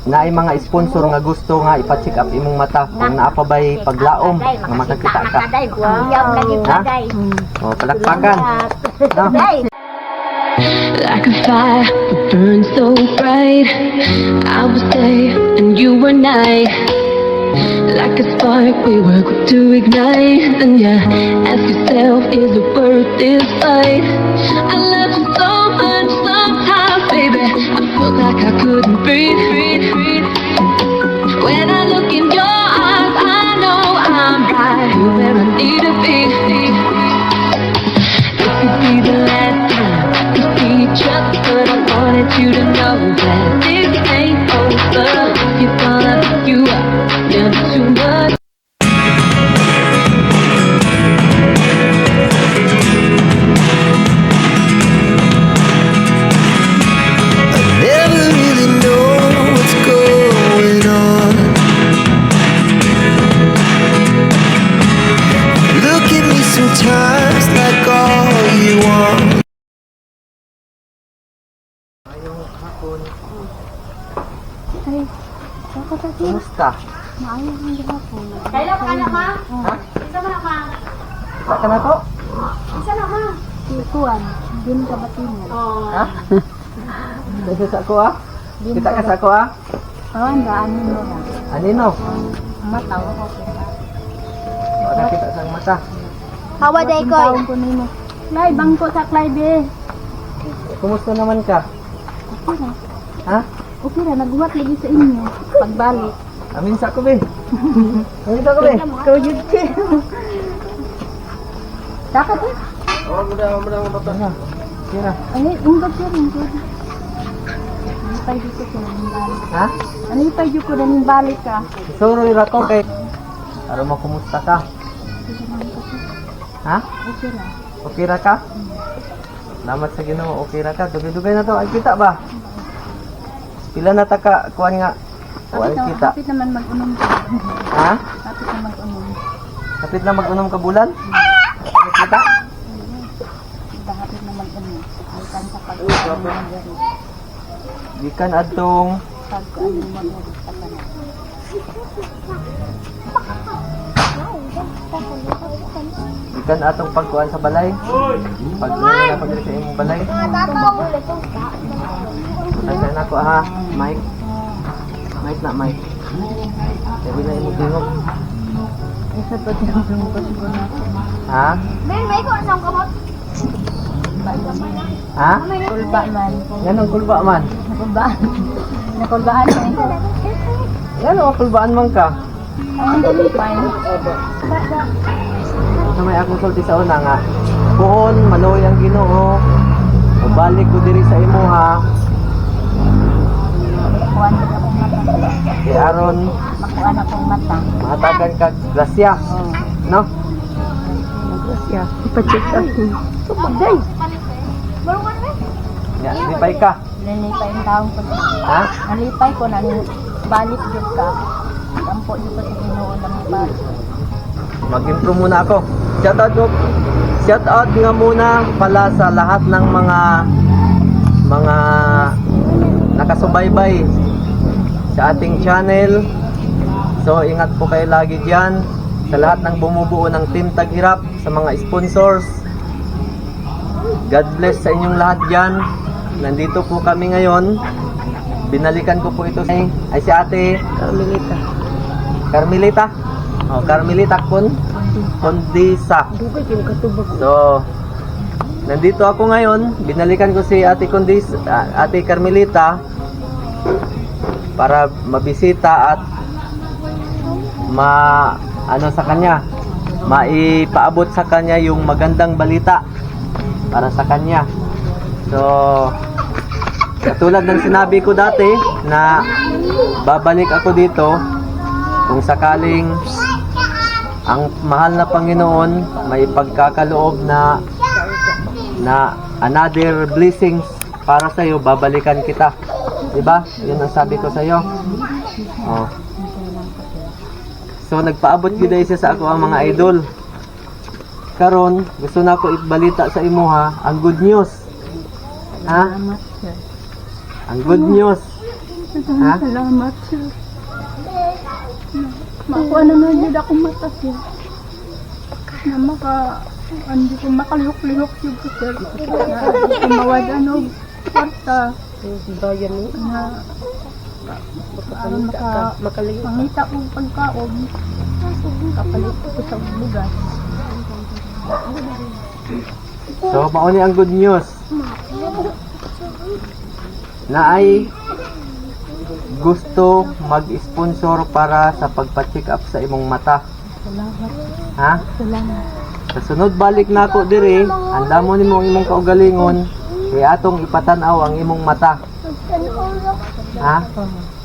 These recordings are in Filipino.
naay mga sponsor nga gusto nga ipa-check up imong mata kung naa pa bay paglaom nga makakita ka. Ha? Oh, palakpakan. No? Like a fire that burns so bright, I was day and you were night. Like a spark we were quick to ignite. And yeah, ask yourself, is it worth this fight? I love you so much sometimes, baby, I felt like I couldn't breathe. When I look in your eyes, I know I'm right here where I need to be. It could be the last time we see each other, but I wanted you to know that this ain't over. If you're gonna pick you up, never too much. Never really know what's going on. Look at me sometimes like all you want. Ngayong hapon, Ay, ako sa tiyan. kumusta? Maayos ang gahapon. Kailan ka na, ma? Ha? Isa mo na, ma? Baka na to? Isa na, ma? Kuan, din ka batingan. Oh. Ha? Dito sa ako ah? Kita ka sa ako ah? Awan ba, anin mo na. Anino? Ang mata, ako kita. Wala kita sa mata. Hawa day ko. Taon ko nimo. Klay, bangko sa klay be. Kumusta naman ka? Okay na. Ha? Okay na, naguhat lagi sa inyo. Pagbalik. Amin sa ko be. Amin sa ko be. Ikaw yun siya. Dapat eh. Ano? Kira. Ay, ungkap siya rin. Nalipay dito ko na balik. Ha? Nalipay dito ko na balik ka. Suro ira ko kay para mo kumusta ka? Ha? Okay na. Okay ra ka? Salamat sa Ginoo, okay ra ka. Dugay-dugay na to, ay kita ba? Pila na ta ka kuan nga? O ay kita. Kapit naman mag-unom ka. Ha? Kapit na mag-unom. Kapit na mag-unom ka bulan? Ay kita? Kapit na mag-unom. Ay kan sa pag-unom. Gikan adtong Pag-unom mo sa kanila. gikan atong pagkuan sa balay. Pagkuan na pagdiri sa imong balay. Ay na ko ha, Mike. Mike na Mike. Sabi na imong tingog. Isa pa din ang ko siguro na. Ha? Ben, may ko isang kamot. Ha? Kulba man. Ganong kulba man. Nakulbaan. Nakulbaan man. Ganong kulbaan man ka. Ang dalipay. Na may akong sulti sa una nga. Puon, manoy ang Ginoo. Balik ko diri sa imo ha. Makuhaan ko akong mata. Kay aron Makuhaan akong mata. mahatagan ka grasya. No? Grasya. Ipa-check up ko. Subagay. Barungan mo? Ya, lipay ka. Nalipay ang taong ko. Ha? Nalipay ko na balik yun ka. Tampo yun ko sa Ginoo ng balik. Mag-intro muna ako. Shout out nga muna pala sa lahat ng mga nakasubaybay sa ating channel. So ingat po kayo lagi diyan sa lahat ng bumubuo ng Team Taghirap, sa mga sponsors. God bless sa inyong lahat diyan. Nandito po kami ngayon. Binalikan ko po ito ay si Ate Carmelita. Carmelita? Oh, Carmelita Condisa. So, nandito ako ngayon. Binalikan ko si Ate Condisa, Ate Carmelita para mabisita at ano sa kanya, maipaabot sa kanya yung magandang balita para sa kanya. So, katulad ng sinabi ko dati na babalik ako dito kung sakaling ang mahal na Panginoon may pagkakaloob na another blessings para sa iyo, babalikan kita. 'Di ba? 'Yun ang sabi ko sa iyo. Oh. So nagpaabot gid siya sa ako ang mga idol. Karon gusto na ko ibalita sa imo ha, ang good news. Ha? Ang good news. Ha? Salamat, sir. Makuha na na yun akong mata, sir. Na hindi ko makalihok-lihok yung sir. Hindi ko mawadan o kwarta. Na makangita ko pagkaon. Kapalit ko sa bugas. So, mauni ang good news. Na ay gusto mag-sponsor para sa pagpa-check up sa imong mata. Ha? Sa sunod balik na ako dire, anda mo nimo ang imong kaugalingon, kaya atong ipatanaw ang imong mata. Ha?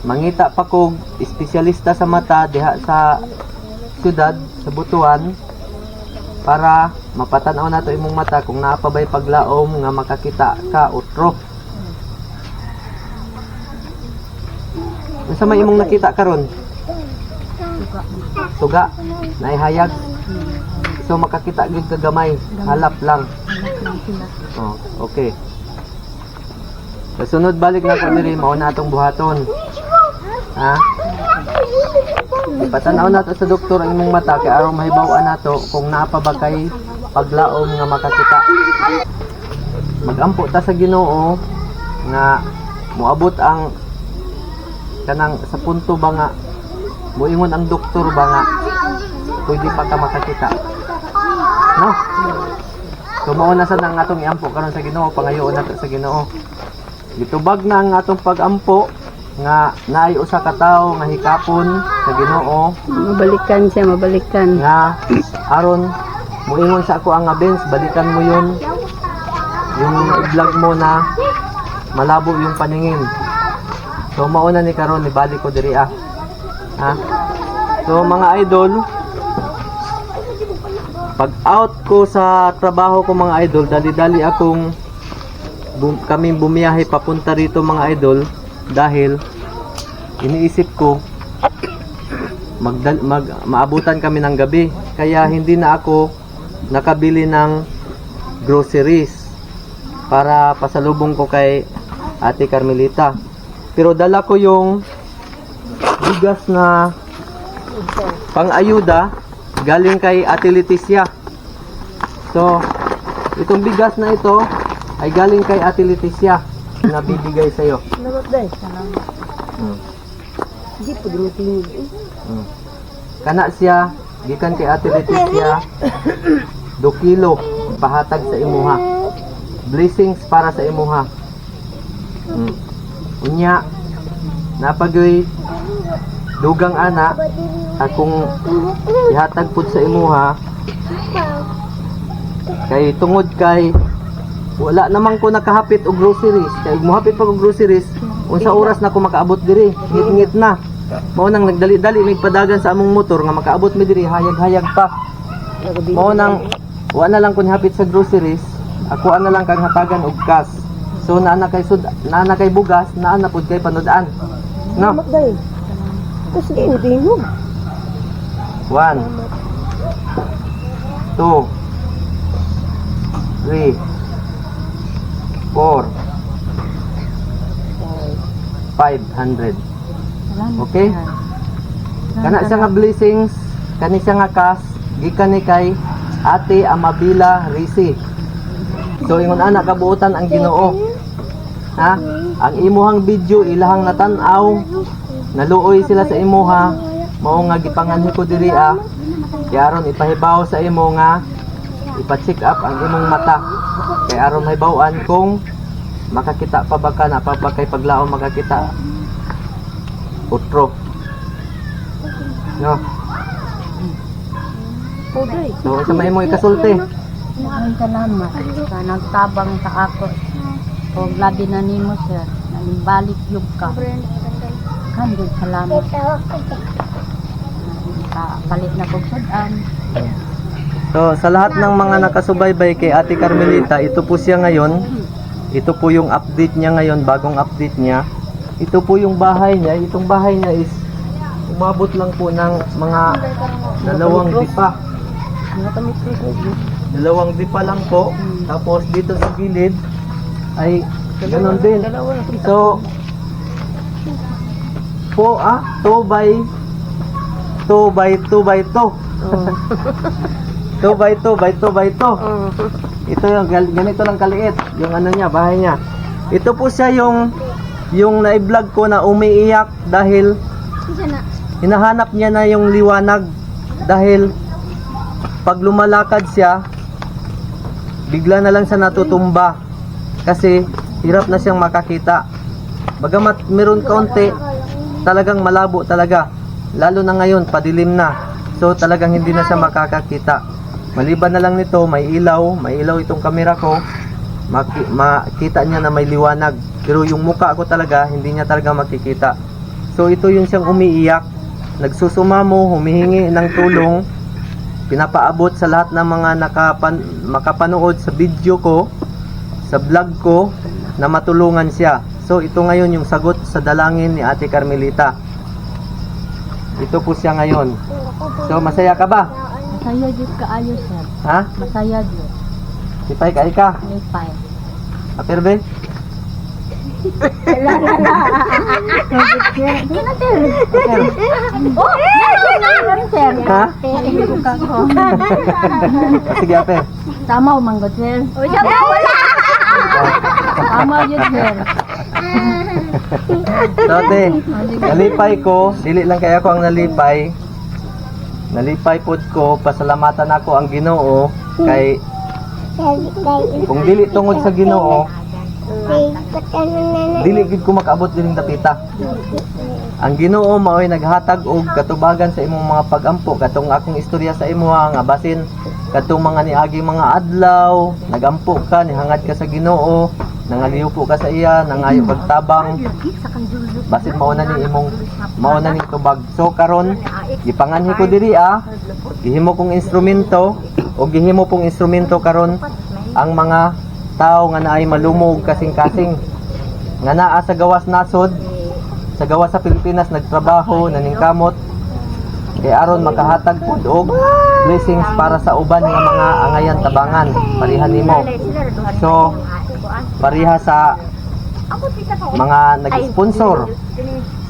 Mangita pa kog espesyalista sa mata diha sa syudad, sa Butuan, para mapatanaw nato imong mata kung naa pa ba'y paglaom nga makakita ka utro. Unsa may imong nakita karon? Suga. Naihayag. So makakita gyud ka gamay, halap lang. Oh, okay. Sa sunod balik na ko diri mao na atong buhaton. Ha? Ipatanaw nato sa doktor ang imong mata kay aron mahibaw-an nato kung naa pa ba kay paglaom nga makakita. Magampo ta sa Ginoo nga moabot ang kanang sa punto ba nga muingon ang doktor ba nga pwede pa ka makakita. No? So mao na sad ang atong iampo karon sa Ginoo, pangayoon nato sa Ginoo. Gitubag na ang atong pag-ampo nga naay usa ka tawo nga hikapon sa Ginoo Mabalikan. nga aron muingon sa ako ang abens, balikan mo yun yung i-vlog mo na malabo yung paningin. So mauna ni karon ni balik ko diri ha. So mga idol, pag out ko sa trabaho ko mga idol, dali-dali akong kami bumiyahe papunta rito mga idol dahil iniisip ko maabutan kami ng gabi, kaya hindi na ako nakabili ng groceries para pasalubong ko kay Ate Carmelita. Pero dala ko yung bigas na pang-ayuda galing kay Ate Leticia. So, itong bigas na ito ay galing kay Ate Leticia na bibigay sa'yo. Salamat, day. Hindi po dumating. Kana siya, gikan kay Ate Leticia, 2 kilo pahatag sa imuha. Blessings para sa imuha. Unya, napagoy dugang ana akong ihatag pud sa imuha kay tungod kay wala naman ko nakahapit og groceries, kay mohapit pa og groceries unsa oras na ko makaabot diri, ngit-ngit na mao nang nagdali-dali mig padagan sa among motor nga makaabot mi diri, hayag-hayag pa mao nang wa na lang ko hapit sa groceries, ako ana lang kang hatagan og cash. So naana kay bugas, naana pud kay panudaan. No. Kasi hindi mo. 1 2 3 4 500. Okay? Kana siya nga blessings, kani siya nga cash, gikan ni kay Ate Amabila Risi. So ingon ana kabuotan ang Ginoo. Ha? Ang imuhang video ilahang natan-aw, naluoy sila sa imuha, mao nga gipanganhi ko diri kay aron ipahibaw sa imo nga ipa-check up ang imong mata. Kay aron mahibaw-an kung makakita pa ba ka na pa ba kay paglaom makakita. Utro. No. So sa may mo ikasulti. Maraming salamat sa nagtabang sa ako. O labi na nimo sir, balik yung ka. Kandig salamat. Palit na kong sudan. So sa lahat ng mga nakasubaybay kay Ate Carmelita, ito po siya ngayon. Ito po yung update niya ngayon, bagong update niya. Ito po yung bahay niya. Itong bahay niya is umabot lang po ng mga 2 dipa. 2 dipa lang po. Tapos dito sa gilid ay ganun din. So 2 by 2 by 2 by 2. 2 by 2 by 2 by 2. Ito yung ganito lang kaliit, yung ano niya, bahay niya. Ito po siya yung na-vlog ko na umiiyak dahil hinahanap niya na yung liwanag, dahil pag lumalakad siya bigla na lang siya natutumba kasi hirap na siyang makakita. Bagamat meron kaunti, talagang malabo talaga, lalo na ngayon padilim na, so talagang hindi na siya makakakita. Maliban na lang nito, may ilaw itong camera ko, makita niya na may liwanag, pero yung mukha ko talaga hindi niya talaga makikita. So ito yung siyang umiiyak, nagsusumamo, humihingi ng tulong, pinapaabot sa lahat ng mga makapanood sa video ko, sa vlog ko, na matulungan siya. So ito ngayon yung sagot sa dalangin ni Ate Carmelita. Ito po siya ngayon. So masaya ka ba? Masaya jud kaayo sir. Ha? Masaya jud. Sipay ka ika? Lipay. Apirbe? Ha? Sige ape. Tama manggod sir. Tama jud sir. So ate, nalipay ko, dili lang kaya ko ang nalipay. Nalipay pod ko, pasalamatan ako ang Ginoo kay kung dili tungod sa Ginoo, dili gid ko makaabot dining dapita. Ang Ginoo maoy naghatag og katubagan sa imong mga pagampo, katong akong istorya sa imo nga basin katong mga niagi mga adlaw, nagampo ka, nihangad ka sa Ginoo, nangaliupo ka sa iya, nangayo kag tabang, basin mauna ni tubag. So karon gipanganhi ko diri gihimo kong instrumento o gihimo pong instrumento karon ang mga tao nga naay malumog kasing-kasing nga naa sa gawas nasod, sa gawas sa Pilipinas nagtrabaho, naningkamot, kay aron makahatag pud og blessings para sa uban nga mga angayan tabangan parihan nimo. So pariha sa mga nag-sponsor.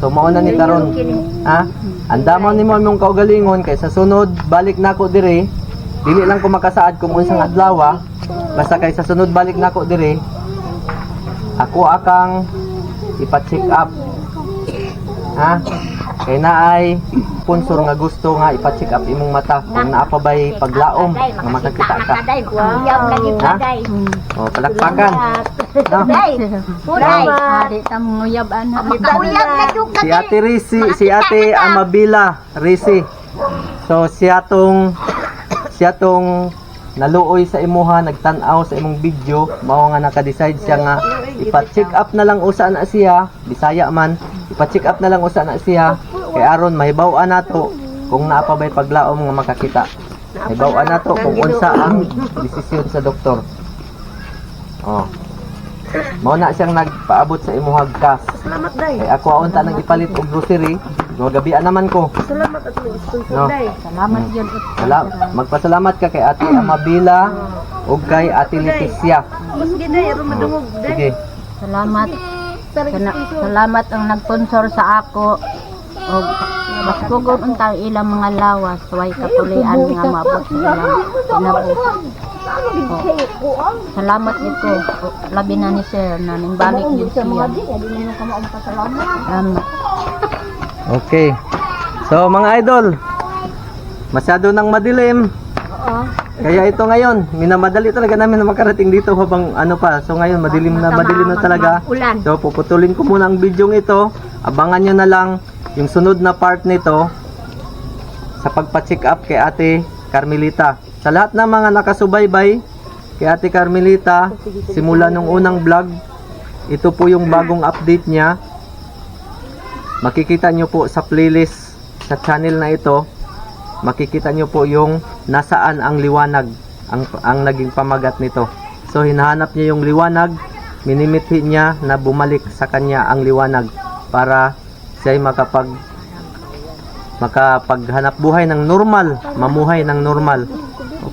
So mao na ni karon, andamon nimo imong kaugalingon kay sa sunod balik nako dire, dili lang ko makasaad kung unsang adlaw, basta kay sa sunod balik nako dire, ako akang ipa-check up. Kay naay sponsor nga gusto nga ipa-check up imong mata kung naa pa bay paglaom nga makakita ka. O palakpakan. No? Hari ta nguyab ana. Si Ate Risi, si Ate Amabila Risi. So siya tong naluoy sa imuha, nagtan-aw sa imong video, mao nga naka-decide siya nga ipa-check up na lang usa na siya, Bisaya man, ipa-check up na lang usa na siya kay aron mahibaw-an nato kung naa pa bay paglaom nga makakita. Mahibaw-an nato kung unsa ang desisyon sa doktor. Oh. Mao na siyang nagpaabot sa imuhag cash. Salamat day. Kay ako aon ta nang ipalit og grocery, gabian naman ko. Salamat at may istoy No. day. Salamat jud. Magpasalamat ka kay Ate Amabila ug kay Ate Leticia. Mas giday aron madungog day. Sige. Salamat. Salamat ang nagsponsor sa ako. Og mas kugon untang ilang mga lawas, way kapulian nga maabot sa ilang kinabuhi. Salamat nito. Labi na ni sir na nimbalik yun siya. Salamat. Okay. So mga idol, masyado nang madilim. Kaya ito ngayon, minamadali talaga namin na makarating dito habang ano pa. So ngayon madilim na talaga. So puputulin ko muna ang video ito. Abangan nyo na lang yung sunod na part nito sa pagpa-check up kay Ate Carmelita. Sa lahat ng mga nakasubaybay kay Ate Carmelita simula nung unang vlog, ito po yung bagong update niya. Makikita nyo po sa playlist sa channel na ito, makikita nyo po yung nasaan ang liwanag, ang naging pamagat nito. So hinahanap niya yung liwanag, minimithi niya na bumalik sa kanya ang liwanag para siya ay makapaghanap buhay ng normal, mamuhay ng normal.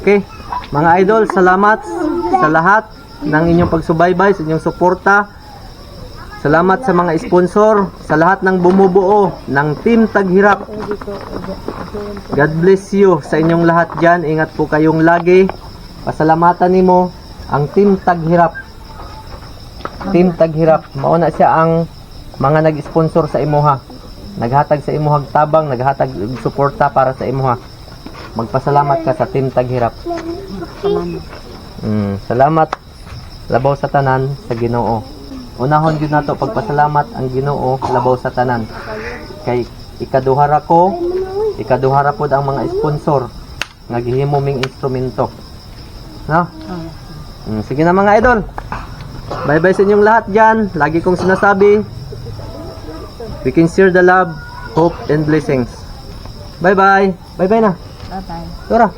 Okay? Mga idol, salamat sa lahat ng inyong pagsubaybay, sa inyong suporta Salamat sa mga sponsor, sa lahat ng bumubuo ng Team Taghirap. God bless you sa inyong lahat dyan. Ingat po kayong lagi. Pasalamatan nimo ang Team Taghirap. Team Taghirap. Mauna siya ang mga nag-sponsor sa imuha. Naghatag sa imuhag tabang, naghatag og suporta para sa imuha. Magpasalamat ka sa Team Taghirap. Salamat labaw sa tanan sa Ginoo. Unahon gyud nato pagpasalamat ang Ginoo labaw sa tanan. Kay ikaduhara pod ang mga sponsor nga gihimo ming instrumento. No? Sige na mga idol. Bye-bye sa inyong lahat dyan. Lagi kong sinasabi, we can share the love, hope, and blessings. Bye-bye. Bye-bye na. Bye-bye. Tora.